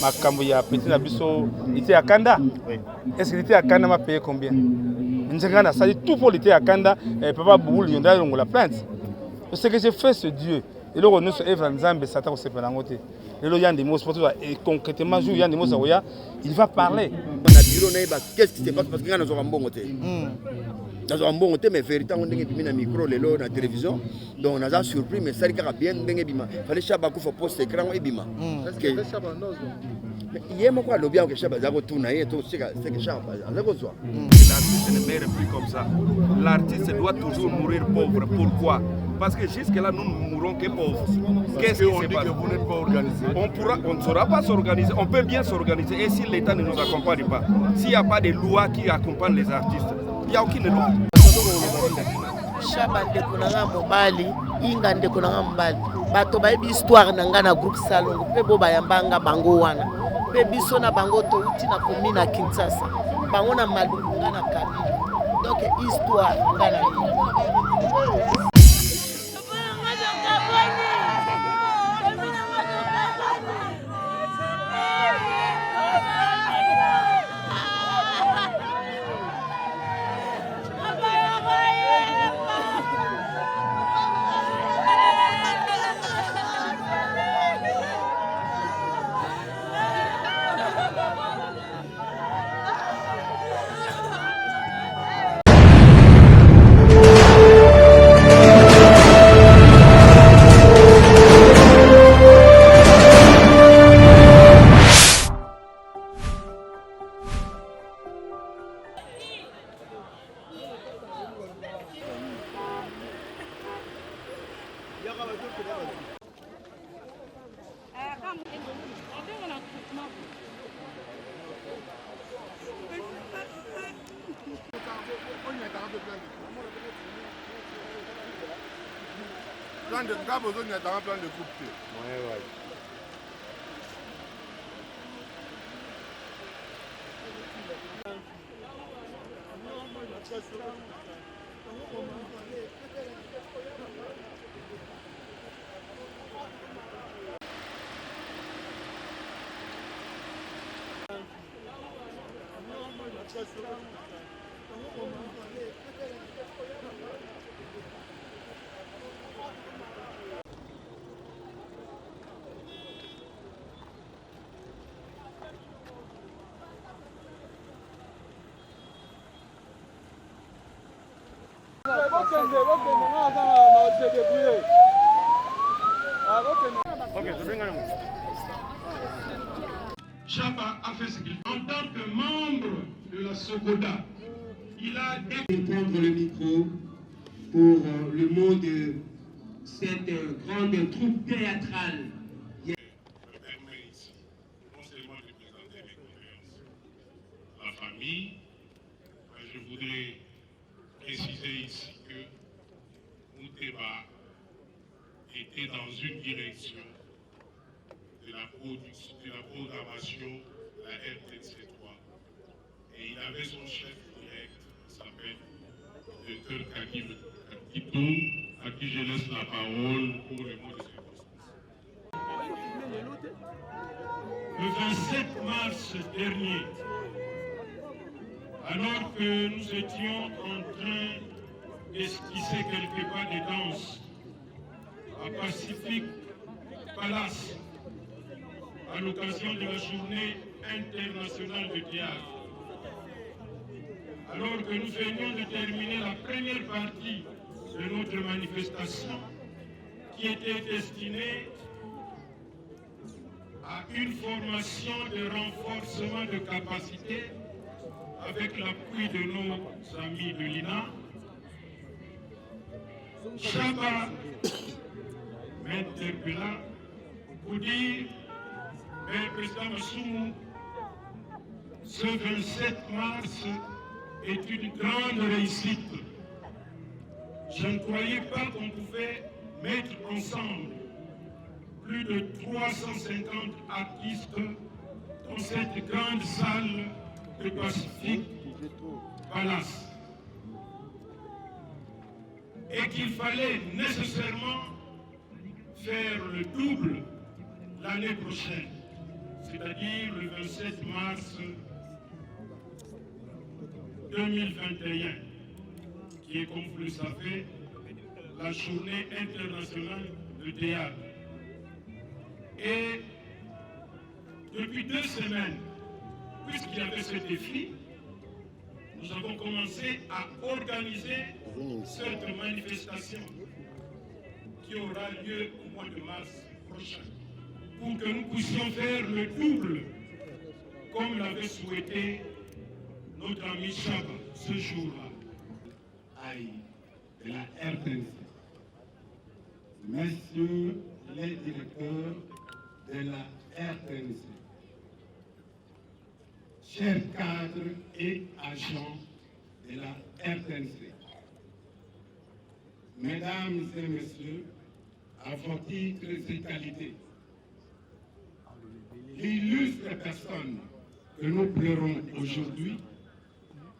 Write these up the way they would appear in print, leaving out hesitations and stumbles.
Makambo ya petit na biso était à Kanda. Est-ce qu'il était à Kanda m'a payé combien? N'jengana ça dit tout pour l'été à Kanda et papa boule yonda longo la plainte. Ce que j'ai fait ce Dieu et le renou sur Evra Nzambe Satan au sepelangote. Et le yandi mos et concrètement jour yandi mos oya il va parler. On a bureau na qu'est-ce qui se passe parce que quand on a mbongote. Dans un bon côté mais véritablement on est na micro lelo na télévision donc on a surpris mais ça rika bien ndenge bima fallait chaba ko poste écran et bima parce que hier moi quoi lobby que chaba zako tuna et tout c'est que chaba zako soit l'artiste ne meurt plus comme ça. L'artiste doit toujours mourir pauvre. Pourquoi? Parce que jusque là nous ne mourrons que pauvres. Qu'est-ce qui se passe? Vous n'êtes pas organisé. On ne saura pas s'organiser. On peut bien s'organiser et si l'État ne nous accompagne pas, s'il n'y a pas de loi qui accompagne les artistes, il n'y a aucune loi. Chaba ndeko nanga mobali inga ndeko nanga mobali bato bayebi histoire nanga na groupe Salongo pe bo bayambanga bango wana pe biso na bango to uti na komi na Kinshasa bango na Malungu na Kabila donc histoire ngana Plan de plan de coupe. Ouais. Chaba a fait ce qu'il fait. En tant que membre de la Sokoda, il a prendre le micro pour le mot de cette grande troupe théâtrale. Non seulement de présenter mes condoléances à la famille, mais je voudrais préciser ici que Mouteba était dans une direction de la programmation de la RTC3 et il avait son chef direct qui s'appelle Dr Kakitou, à qui je laisse la parole pour le mot de circonstance. Le 27 mars dernier, alors que nous étions en train d'esquisser quelques pas de danse à Pacific Palace, à l'occasion de la journée internationale de théâtre, alors que nous venions de terminer la première partie de notre manifestation qui était destinée à une formation de renforcement de capacité avec l'appui de nos amis de l'INA, Chaba m'interpella pour dire, mais Président Massoumou, ce 27 mars est une grande réussite. Je ne croyais pas qu'on pouvait mettre ensemble plus de 350 artistes dans cette grande salle de Pacific Palace. Et qu'il fallait nécessairement faire le double l'année prochaine, c'est-à-dire le 27 mars 2021, qui est, comme vous le savez, la journée internationale de théâtre. Et depuis 2 semaines, puisqu'il y avait ce défi, nous avons commencé à organiser cette manifestation qui aura lieu au mois de mars prochain, pour que nous puissions faire le double, comme l'avait souhaité notre ami Chaba ce jour-là. Aïe de la RTNC, messieurs les directeurs de la RTNC, chers cadres et agents de la RTNC, mesdames et messieurs, à vos titres et qualités, l'illustre personne que nous pleurons aujourd'hui,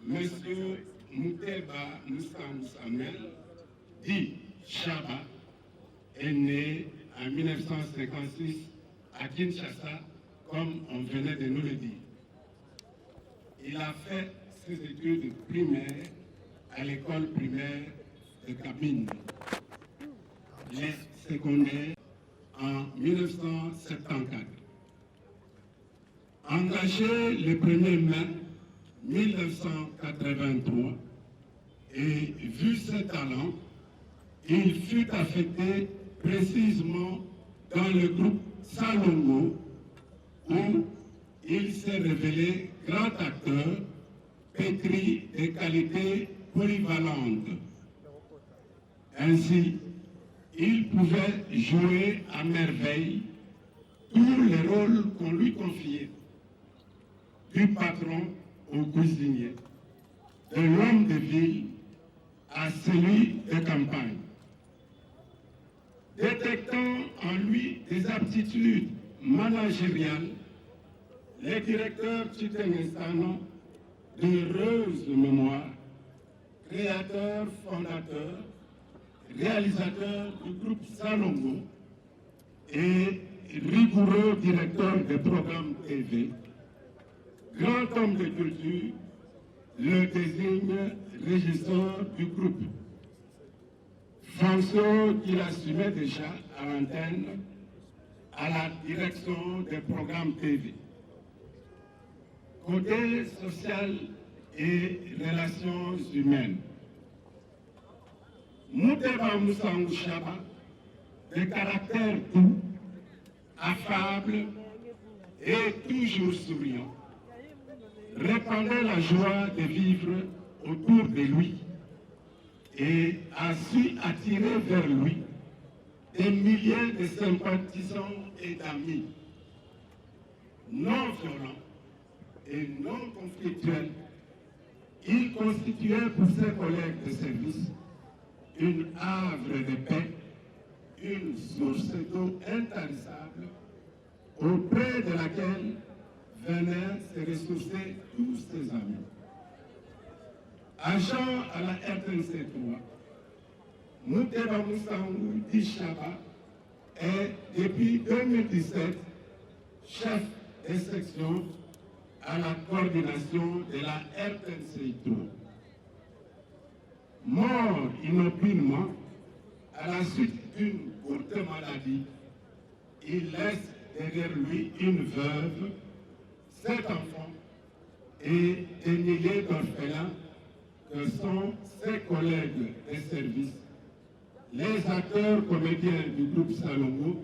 Monsieur Mouteba Moussam Samuel, dit Chaba, est né en 1956 à Kinshasa, comme on venait de nous le dire. Il a fait ses études primaires à l'école primaire de Kabine, les secondaires en 1974. Engagé le 1er mai 1983 et vu ses talents, il fut affecté précisément dans le groupe Salongo où il s'est révélé grand acteur, pétri de qualités polyvalentes. Ainsi, il pouvait jouer à merveille tous les rôles qu'on lui confiait, du patron au cuisinier, de l'homme de ville à celui de campagne. Détectant en lui des aptitudes managériales, les directeurs Chitenestano, d'heureuse mémoire, créateurs, fondateurs, réalisateurs du groupe Salongo et rigoureux directeur des programmes TV, grand homme de culture, le désigne régisseur du groupe. Fonction qu'il assumait déjà à l'antenne à la direction des programmes TV. Côté social et relations humaines, Mouteba Moussangou Chaba, de caractère doux, affable et toujours souriant, répandait la joie de vivre autour de lui et a su attirer vers lui des milliers de sympathisants et d'amis. Non violents et non conflictuels, il constituait pour ses collègues de service une havre de paix, une source d'eau intarissable auprès de laquelle venaient se ressourcer tous ses amis. Agent à la RTNC 3, Mouteba Moussangou Chaba est depuis 2017 chef de section à la coordination de la RTNC 3. Mort inopinement à la suite d'une courte maladie, il laisse derrière lui une veuve, 7 enfants et des milliers d'orphelins que sont ses collègues de service, les acteurs comédiens du groupe Salongo,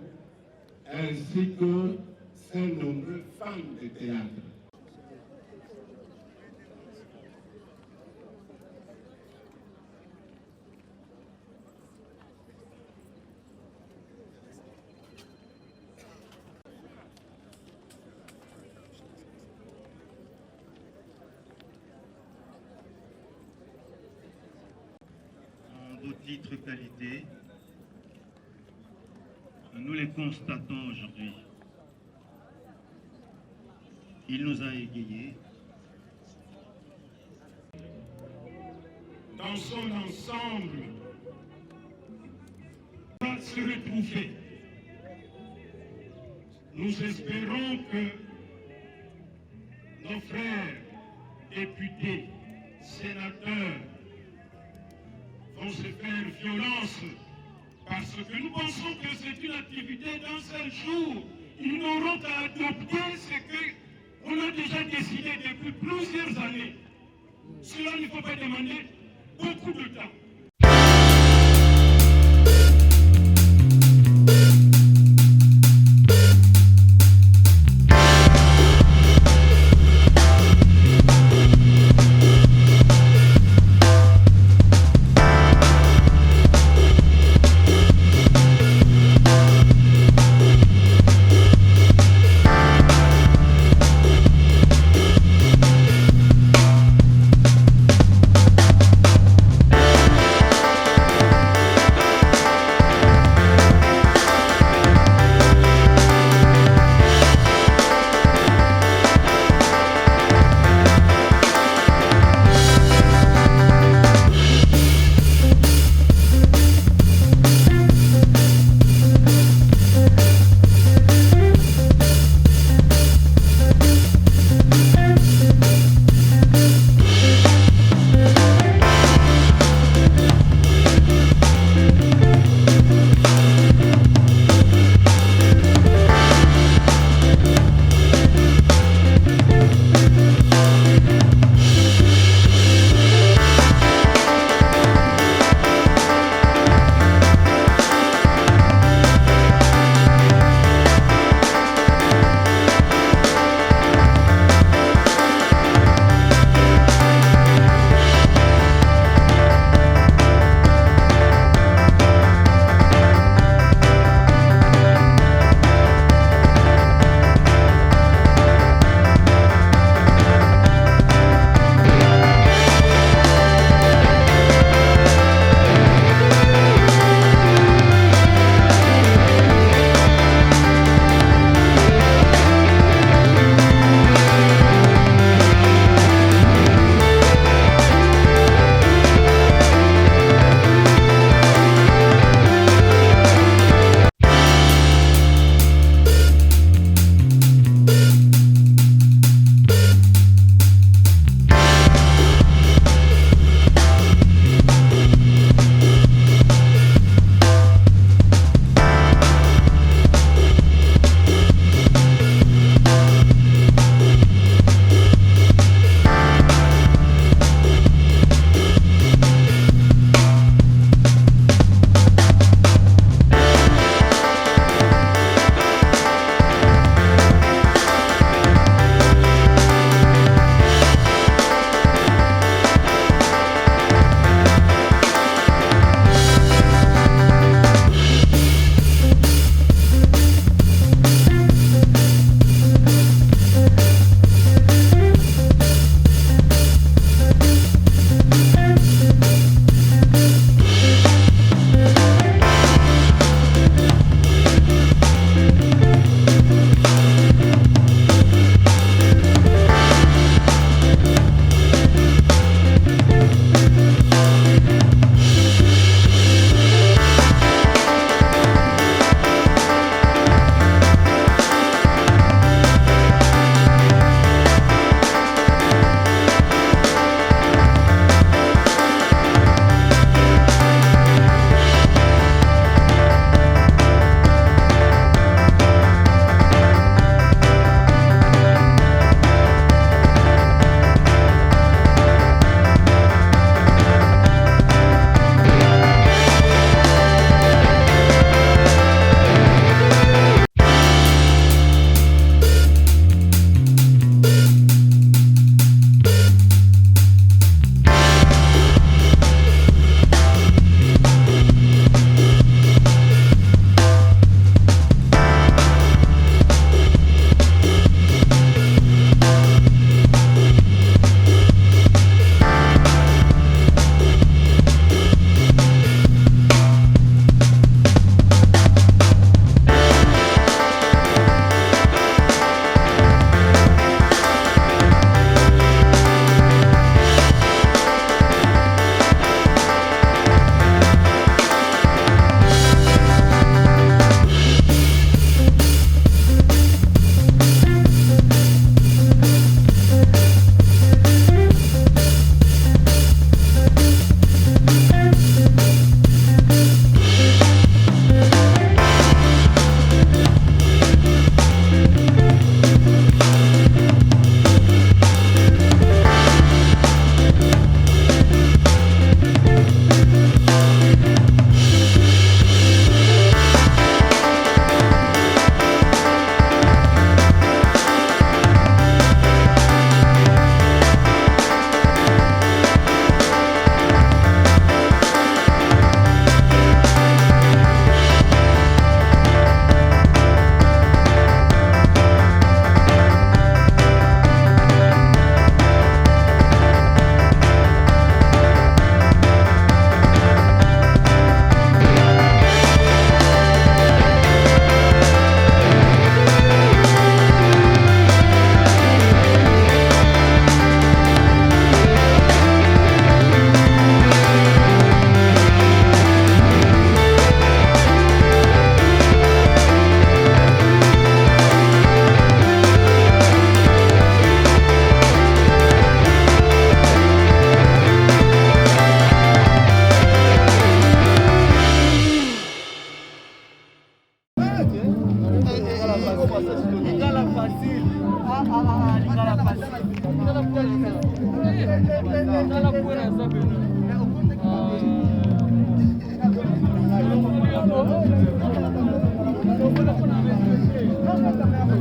ainsi que ses nombreux fans de théâtre. Titre qualité, nous les constatons aujourd'hui. Il nous a égayés. Dans son ensemble, va se retrouver. Nous espérons que nos frères députés, sénateurs vont se faire violence parce que nous pensons que c'est une activité d'un seul jour. Ils n'auront qu'à adopter ce qu'on a déjà décidé depuis plusieurs années. Cela ne faut pas demander beaucoup de temps.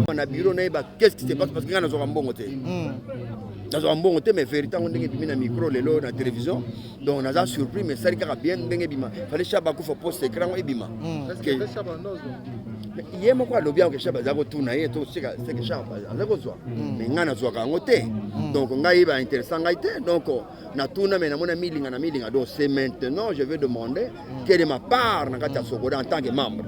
On a bureau, qu'est-ce qui se passe parce que nous avons un bon côté. Nous avons un bon côté, mais véritablement, on a un micro, la télévision. Donc, on a surpris, mais ça a bien, il fallait que Chabako fasse poste écran et bima. Il y a quoi le bien que Chabako a tourné, c'est que Chabako a besoin. Mais on a besoin d'un côté. Donc, on a eu intéressant. Donc, on a tourné, mais on a mis un meeting. Donc, c'est maintenant, je vais demander quelle est ma part dans Sokoda en tant que membre.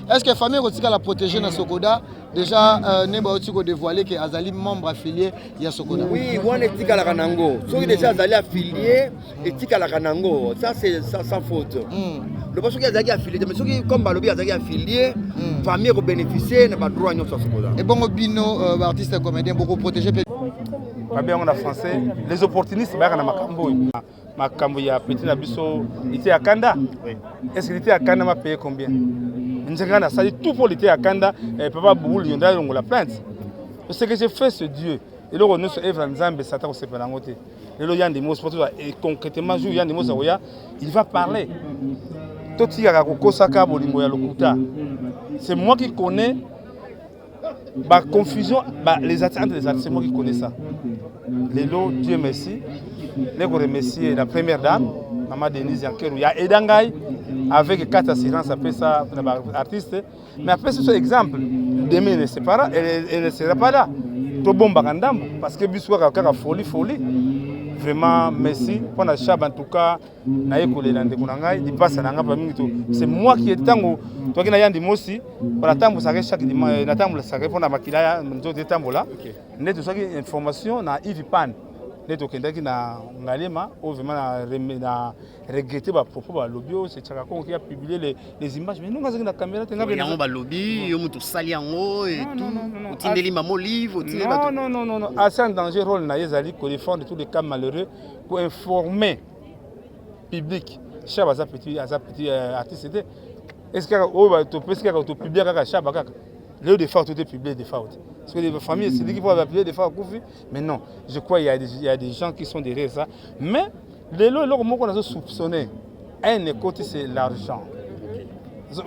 Est-ce que la famille a protégé dans Sokoda? Déjà, Nebo a dévoilé que Azali membre affilié à Sokoda. Oui, on est tika la Kanango. Ceux qui déjà Azali affilié et tika la Kanango. Ça, c'est sans faute. Le parce qu'il y a Azali affilié, mais ceux qui comme Balobi Azali affilié, famille qui bénéficier n'a pas droit à nous sur Sokoda. Et bon, Bino, artiste comédien, beaucoup protégé. Pas bien on a français. Les opportunistes, bah on a Makambo. Makambo il y a petit Nabiso, il était à Kanda. Est-ce qu'il était à Kanda m'a payé combien? Ça dit tout pour l'été à Kanda, Papa Boul, il y a la plainte. Ce que j'ai fait, c'est Dieu. Et là, on est sur Evran Zambe, Satan, c'est pas la moitié. Et là, il y a des mots, et concrètement, il y a des mots, il va parler. C'est moi qui connais la confusion, les attentes des artistes, c'est moi qui connais ça. Les lots, Dieu merci. Je remercie la première dame, Maman Denise Yankerou. Il y a Edangaï. Avec 4 assurances, après ça, on a artiste. Mais après ce exemple, demain, elle ne sera pas là. Tout bon bagandam, parce que Bissoua a folie. Vraiment, merci. Pour la chab, en tout cas, c'est moi qui est tango. Toi qui n'as pas de pour la tambour, ça chaque dimanche, la tambour, ça répond à ma kilaya, nous de tambour là. Net de chaque information, na Ivipan. Net au Kenda qui n'a pas ou vraiment na regretter ba propos ba lobby, c'est Chakako qui a publié les images. Mais nous, on a la caméra, tu as un lobby, on a sali en et tout. Tu as des livres, non. Assez en danger, rôle na yezali pour défendre tous les cas malheureux pour informer le public. Chaque petit artiste, est-ce que tu publies chaque le défaut, tout est publié des fautes. Parce que les familles, c'est dit qu'il faut appeler des fautes. Mais non, je crois qu'il y a des gens qui sont derrière ça. Mais les lots, qu'on a soupçonné, un côté, c'est l'argent. Non,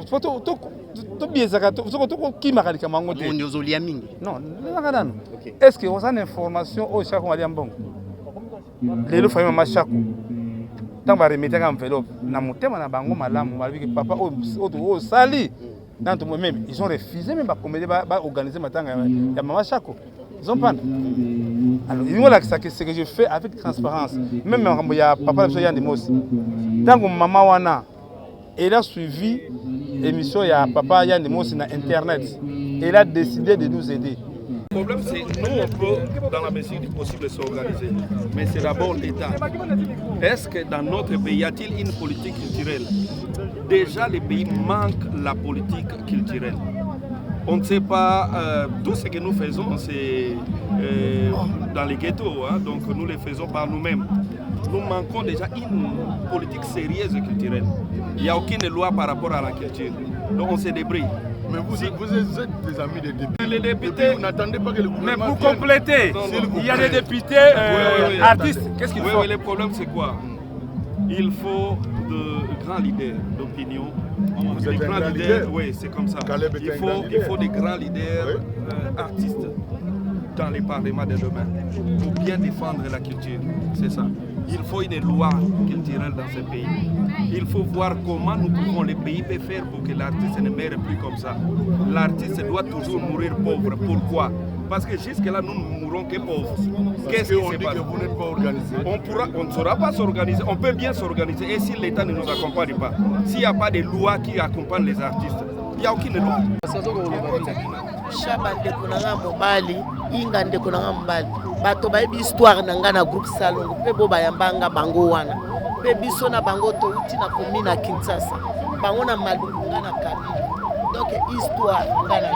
est-ce que vous avez une information au chaque mois bon? Les lots, famille, ma chaque. Tant que remettre un enveloppe, na mutema na bango malamu, malgré que papa au sali. Même, ils ont refusé même d'organiser il y a Maman Chako. Ils ont pas. Alors, ils ont là ce que je fais avec transparence. Même il y a papa de Mos. Tant que maman wana, elle a suivi l'émission, il y a papa Yann Mos sur Internet. Elle a décidé de nous aider. Le problème, c'est que nous, on peut, dans la mesure du possible, s'organiser. Mais c'est d'abord l'État. Est-ce que dans notre pays, y a-t-il une politique culturelle? Déjà, les pays manquent la politique culturelle. On ne sait pas, tout ce que nous faisons, c'est dans les ghettos, hein, donc nous les faisons par nous-mêmes. Nous manquons déjà une politique sérieuse et culturelle. Il n'y a aucune loi par rapport à la culture. Donc on se débrouille. Mais vous êtes des amis des députés. Les députés, vous n'attendez pas que le gouvernement. Mais vous complétez. Il y a des députés artistes. Qu'est-ce qu'il faut? Oui, le problème c'est quoi? Il faut de grands leaders d'opinion. Vous êtes un grand leader? Oui, c'est comme ça. Il faut des grands leaders artistes dans les parlements de demain pour bien défendre la culture. C'est ça. Il faut une loi culturelle dans ce pays. Il faut voir comment nous pouvons, les pays peuvent faire pour que l'artiste ne meure plus comme ça. L'artiste doit toujours mourir pauvre. Pourquoi? Parce que jusque-là, nous ne mourrons que pauvres. Qu'est-ce qui se passe? Vous n'êtes pas organisé. On ne saura pas s'organiser. On peut bien s'organiser. Et si l'État ne nous accompagne pas, s'il n'y a pas de loi qui accompagne les artistes, il n'y a aucune loi. Ndeko nanga mobali inga ndeko nanga mobali bato bayebi histoire nanga na groupe Salongo pe bo bayambanga bango wana pe biso na bango to uti na komina Kinshasa bango na malungu na Kabila donc histoire ngana